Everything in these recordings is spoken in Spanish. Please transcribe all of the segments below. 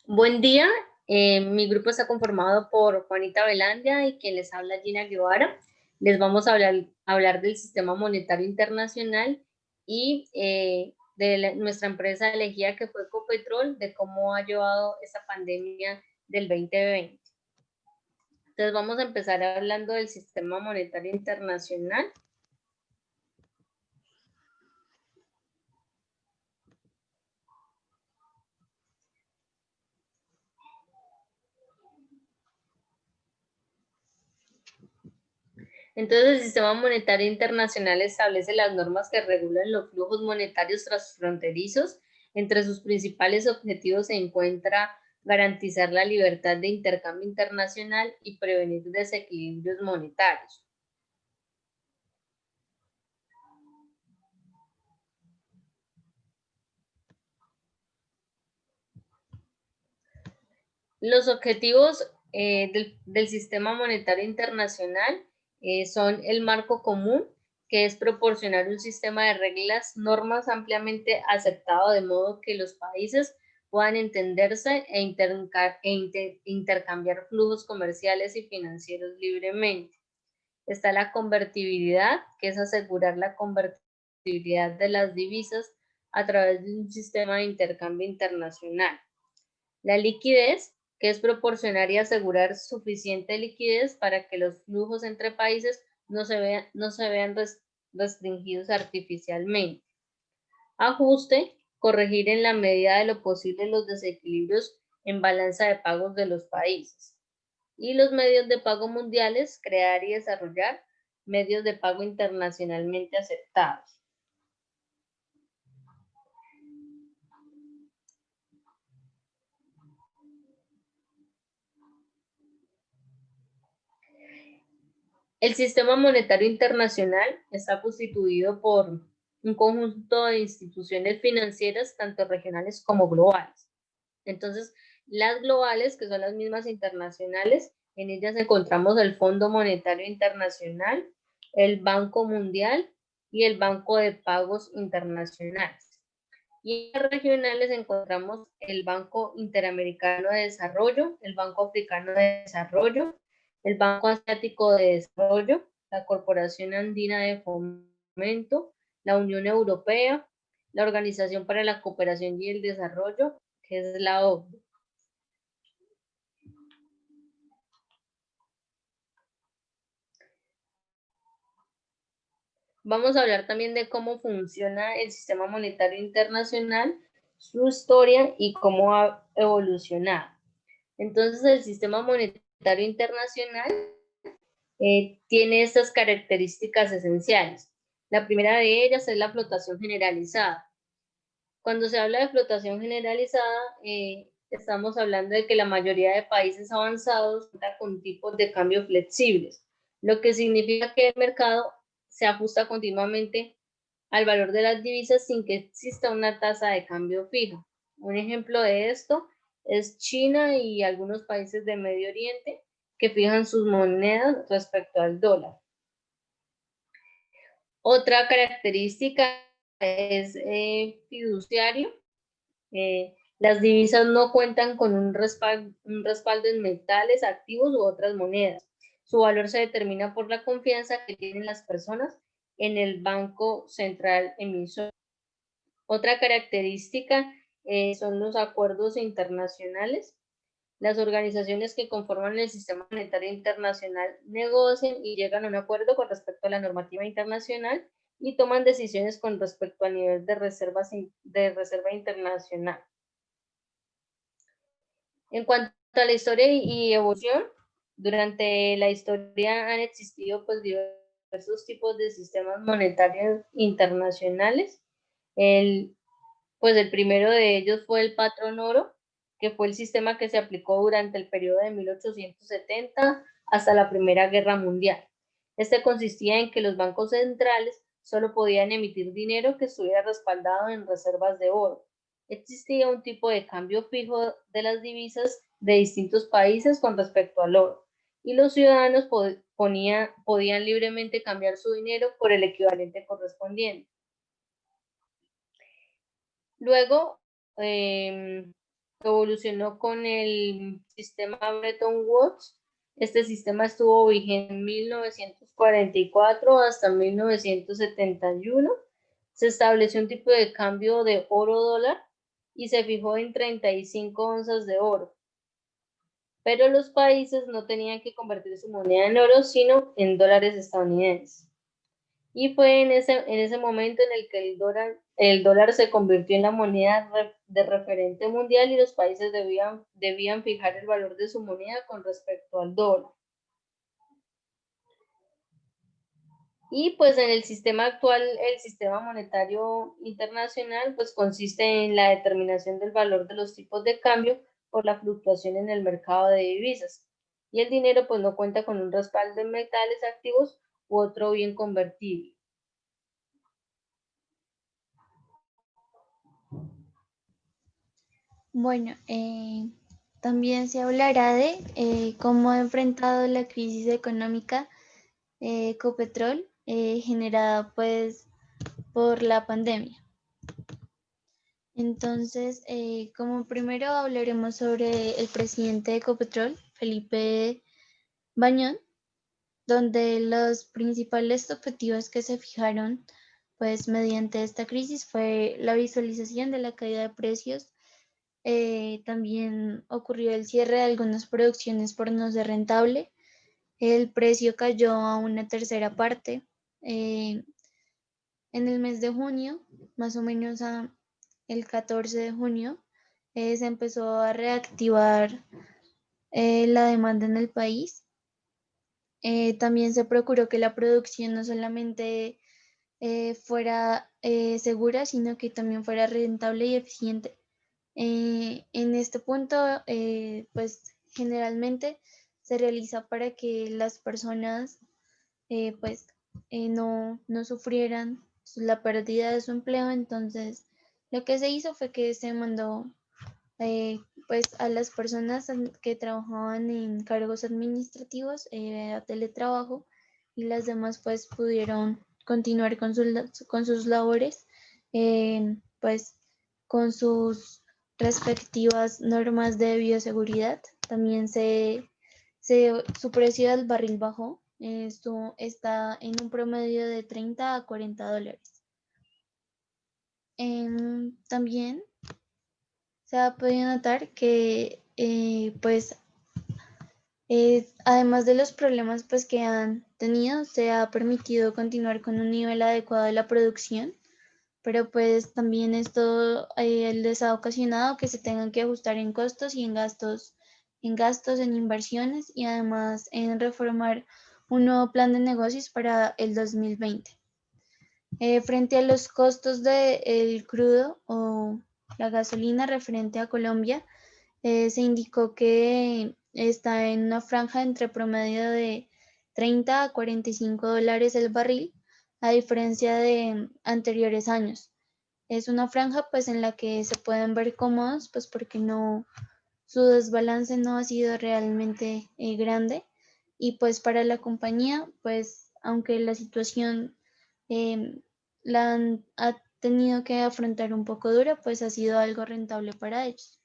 Buen día, mi grupo está conformado por Juanita Velandia y quien les habla Gina Guevara. Les vamos a hablar del sistema monetario internacional y nuestra empresa elegida que fue Ecopetrol, de cómo ha llevado esa pandemia del 2020. Entonces vamos a empezar hablando del sistema monetario internacional. Entonces, el sistema monetario internacional establece las normas que regulan los flujos monetarios transfronterizos. Entre sus principales objetivos se encuentra garantizar la libertad de intercambio internacional y prevenir desequilibrios monetarios. Los objetivos del sistema monetario internacional son el marco común, que es proporcionar un sistema de reglas, normas ampliamente aceptado de modo que los países puedan entenderse intercambiar flujos comerciales y financieros libremente. Está la convertibilidad, que es asegurar la convertibilidad de las divisas a través de un sistema de intercambio internacional. La liquidez, que es proporcionar y asegurar suficiente liquidez para que los flujos entre países no se vean restringidos artificialmente. Ajuste, corregir en la medida de lo posible los desequilibrios en balanza de pagos de los países. Y los medios de pago mundiales, crear y desarrollar medios de pago internacionalmente aceptados. El sistema monetario internacional está constituido por un conjunto de instituciones financieras, tanto regionales como globales. Entonces, las globales, que son las mismas internacionales, en ellas encontramos el Fondo Monetario Internacional, el Banco Mundial y el Banco de Pagos Internacionales. Y en las regionales encontramos el Banco Interamericano de Desarrollo, el Banco Africano de Desarrollo, el Banco Asiático de Desarrollo, la Corporación Andina de Fomento, la Unión Europea, la Organización para la Cooperación y el Desarrollo, que es la OCDE. Vamos a hablar también de cómo funciona el sistema monetario internacional, su historia y cómo ha evolucionado. Entonces, el sistema monetario internacional tiene estas características esenciales. La primera de ellas es la flotación generalizada. Cuando se habla de flotación generalizada, estamos hablando de que la mayoría de países avanzados cuentan con tipos de cambio flexibles, lo que significa que el mercado se ajusta continuamente al valor de las divisas sin que exista una tasa de cambio fija. Un ejemplo de esto es China y algunos países de Medio Oriente que fijan sus monedas respecto al dólar. Otra característica es fiduciario. Las divisas no cuentan con un respaldo en metales, activos u otras monedas. Su valor se determina por la confianza que tienen las personas en el Banco Central emisor. Otra característica son los acuerdos internacionales. Las organizaciones que conforman el sistema monetario internacional negocian y llegan a un acuerdo con respecto a la normativa internacional y toman decisiones con respecto al nivel de reserva internacional. En cuanto a la historia y evolución, durante la historia han existido pues diversos tipos de sistemas monetarios internacionales. El primero de ellos fue el patrón oro, que fue el sistema que se aplicó durante el periodo de 1870 hasta la Primera Guerra Mundial. Este consistía en que los bancos centrales solo podían emitir dinero que estuviera respaldado en reservas de oro. Existía un tipo de cambio fijo de las divisas de distintos países con respecto al oro, y los ciudadanos podían libremente cambiar su dinero por el equivalente correspondiente. Luego, evolucionó con el sistema Bretton Woods. Este sistema estuvo vigente en 1944 hasta 1971. Se estableció un tipo de cambio de oro-dólar y se fijó en 35 onzas de oro. Pero los países no tenían que convertir su moneda en oro, sino en dólares estadounidenses. Y fue en ese momento en el que el dólar se convirtió en la moneda de referente mundial y los países debían fijar el valor de su moneda con respecto al dólar. Y pues en el sistema actual, el sistema monetario internacional, pues consiste en la determinación del valor de los tipos de cambio por la fluctuación en el mercado de divisas. Y el dinero pues no cuenta con un respaldo en metales activos u otro bien convertible. Bueno, también se hablará de cómo ha enfrentado la crisis económica Ecopetrol generada pues por la pandemia. Entonces, como primero hablaremos sobre el presidente de Ecopetrol, Felipe Bañón, donde los principales objetivos que se fijaron pues mediante esta crisis fue la visualización de la caída de precios. También ocurrió el cierre de algunas producciones por no ser rentable. El precio cayó a una tercera parte. En el mes de junio, más o menos el 14 de junio, se empezó a reactivar la demanda en el país. También se procuró que la producción no solamente fuera segura, sino que también fuera rentable y eficiente. En este punto, pues generalmente se realiza para que las personas pues no sufrieran la pérdida de su empleo. Entonces, lo que se hizo fue que se mandó pues a las personas que trabajaban en cargos administrativos a teletrabajo, y las demás pues pudieron continuar con sus labores pues con sus respectivas normas de bioseguridad. También su precio del barril bajó. Esto está en un promedio de 30 a 40 dólares. También se ha podido notar que pues además de los problemas pues que han tenido, se ha permitido continuar con un nivel adecuado de la producción, pero pues también esto les ha ocasionado que se tengan que ajustar en costos y en inversiones, y además en reformar un nuevo plan de negocios para el 2020. Frente a los costos del crudo o la gasolina referente a Colombia, se indicó que está en una franja entre promedio de 30 a 45 dólares el barril, a diferencia de anteriores años. Es una franja pues en la que se pueden ver cómodos, pues porque su desbalance no ha sido realmente grande, y pues para la compañía, pues aunque la situación eh, ha tenido que afrontar un poco dura, pues ha sido algo rentable para ellos.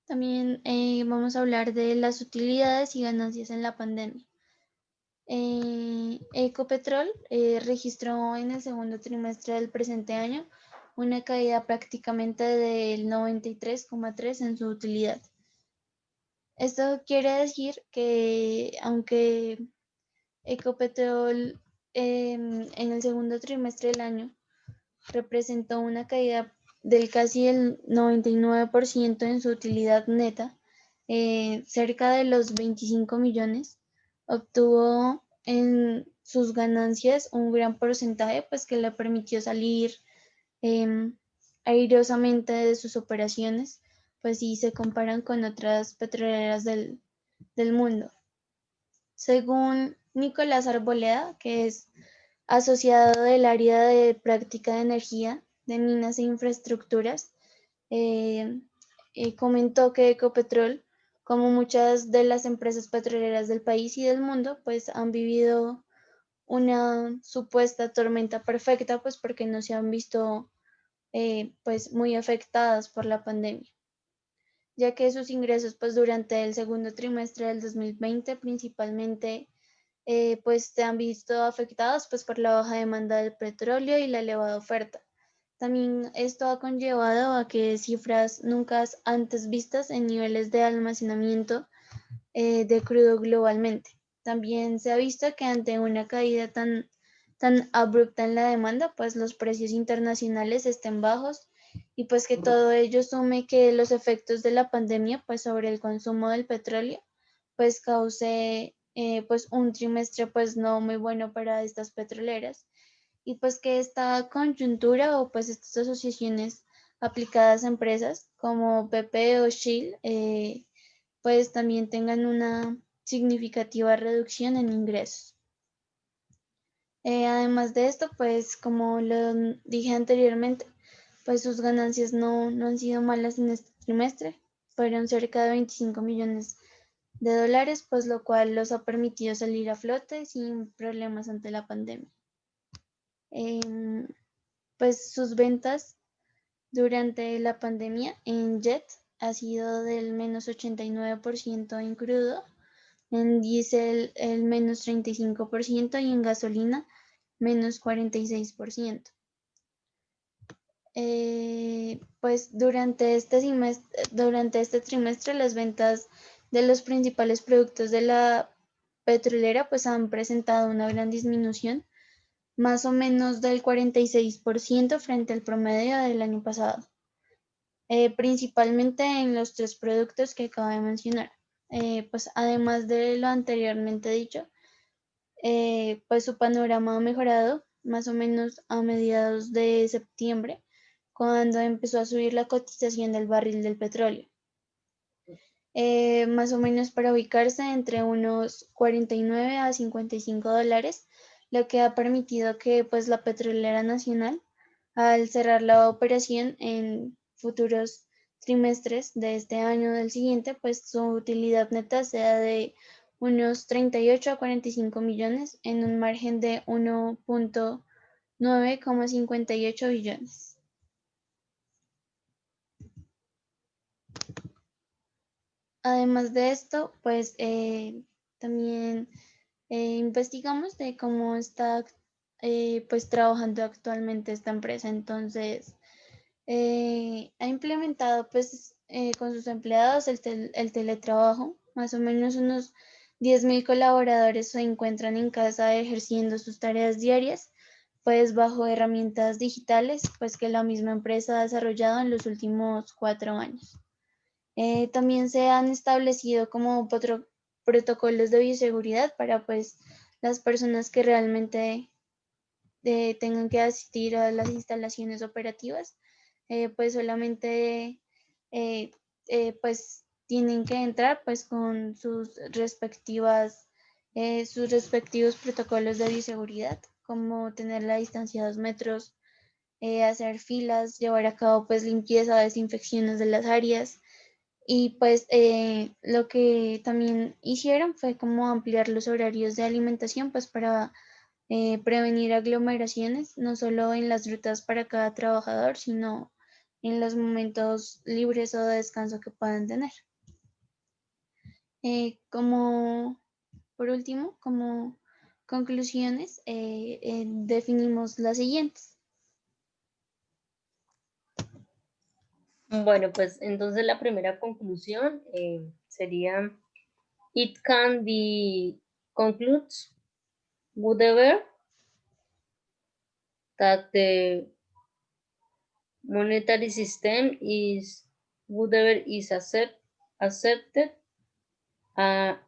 También vamos a hablar de las utilidades y ganancias en la pandemia. Ecopetrol registró en el segundo trimestre del presente año una caída prácticamente del 93,3% en su utilidad. Esto quiere decir que aunque Ecopetrol en el segundo trimestre del año representó una caída del casi el 99% en su utilidad neta, cerca de los 25 millones, obtuvo en sus ganancias un gran porcentaje, pues que le permitió salir airosamente de sus operaciones, pues si se comparan con otras petroleras del mundo. Según Nicolás Arboleda, que es asociado del área de práctica de energía, de minas e infraestructuras, comentó que Ecopetrol, como muchas de las empresas petroleras del país y del mundo, pues han vivido una supuesta tormenta perfecta, pues porque no se han visto pues muy afectadas por la pandemia, ya que sus ingresos pues durante el segundo trimestre del 2020 principalmente pues se han visto afectados pues por la baja demanda del petróleo y la elevada oferta. También esto ha conllevado a que cifras nunca antes vistas en niveles de almacenamiento de crudo globalmente. También se ha visto que ante una caída tan abrupta en la demanda, pues los precios internacionales estén bajos y pues que todo ello sume que los efectos de la pandemia pues sobre el consumo del petróleo pues cause pues un trimestre pues no muy bueno para estas petroleras y pues que esta coyuntura o pues estas asociaciones aplicadas a empresas como BP o Shell pues también tengan una significativa reducción en ingresos. Además de esto, pues como lo dije anteriormente, pues sus ganancias no han sido malas en este trimestre, fueron cerca de 25 millones de dólares, pues lo cual los ha permitido salir a flote sin problemas ante la pandemia. Pues sus ventas durante la pandemia en jet ha sido del menos 89% en crudo, en diésel el menos 35% y en gasolina menos 46%. Pues durante este trimestre las ventas de los principales productos de la petrolera pues han presentado una gran disminución, más o menos del 46% frente al promedio del año pasado, principalmente en los tres productos que acabo de mencionar. Pues además de lo anteriormente dicho, pues su panorama ha mejorado más o menos a mediados de septiembre, cuando empezó a subir la cotización del barril del petróleo. Más o menos para ubicarse entre unos 49 a 55 dólares, lo que ha permitido que pues, la petrolera nacional, al cerrar la operación en futuros trimestres de este año o del siguiente, pues su utilidad neta sea de unos 38 a 45 millones en un margen de 1.9,58 billones. Además de esto, pues también investigamos de cómo está pues trabajando actualmente esta empresa. Entonces, ha implementado pues con sus empleados el teletrabajo. Más o menos unos 10.000 colaboradores se encuentran en casa ejerciendo sus tareas diarias, pues bajo herramientas digitales, pues que la misma empresa ha desarrollado en los últimos 4 años. También se han establecido como protocolos de bioseguridad para pues las personas que realmente tengan que asistir a las instalaciones operativas, pues solamente pues tienen que entrar pues con sus respectivos protocolos de bioseguridad, como tener la distancia de 2 metros, hacer filas, llevar a cabo pues limpieza, desinfecciones de las áreas. Y pues lo que también hicieron fue como ampliar los horarios de alimentación pues para prevenir aglomeraciones, no solo en las rutas para cada trabajador, sino en los momentos libres o de descanso que puedan tener. Como por último, como conclusiones, definimos las siguientes. Bueno, pues entonces la primera conclusión sería: it can be concluded, whatever, that the monetary system is whatever is accepted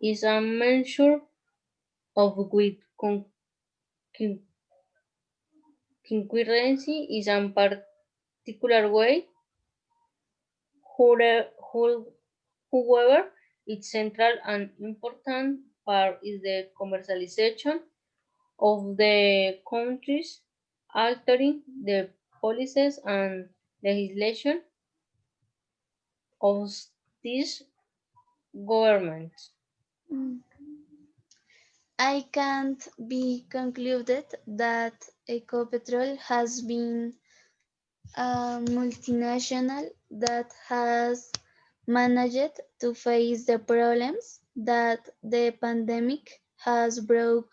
is a measure of with concurrency is a particular way. However, its central and important part is the commercialization of the countries, altering the policies and legislation of these governments. I can't be concluded that Ecopetrol has been a multinational that has managed to face the problems that the pandemic has brought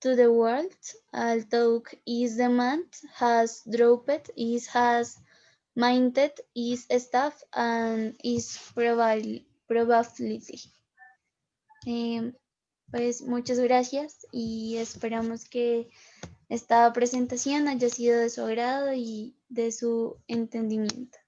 to the world, although its demand has dropped, it has maintained its staff and its probability. Pues muchas gracias y esperamos que esta presentación haya sido de su agrado y de su entendimiento.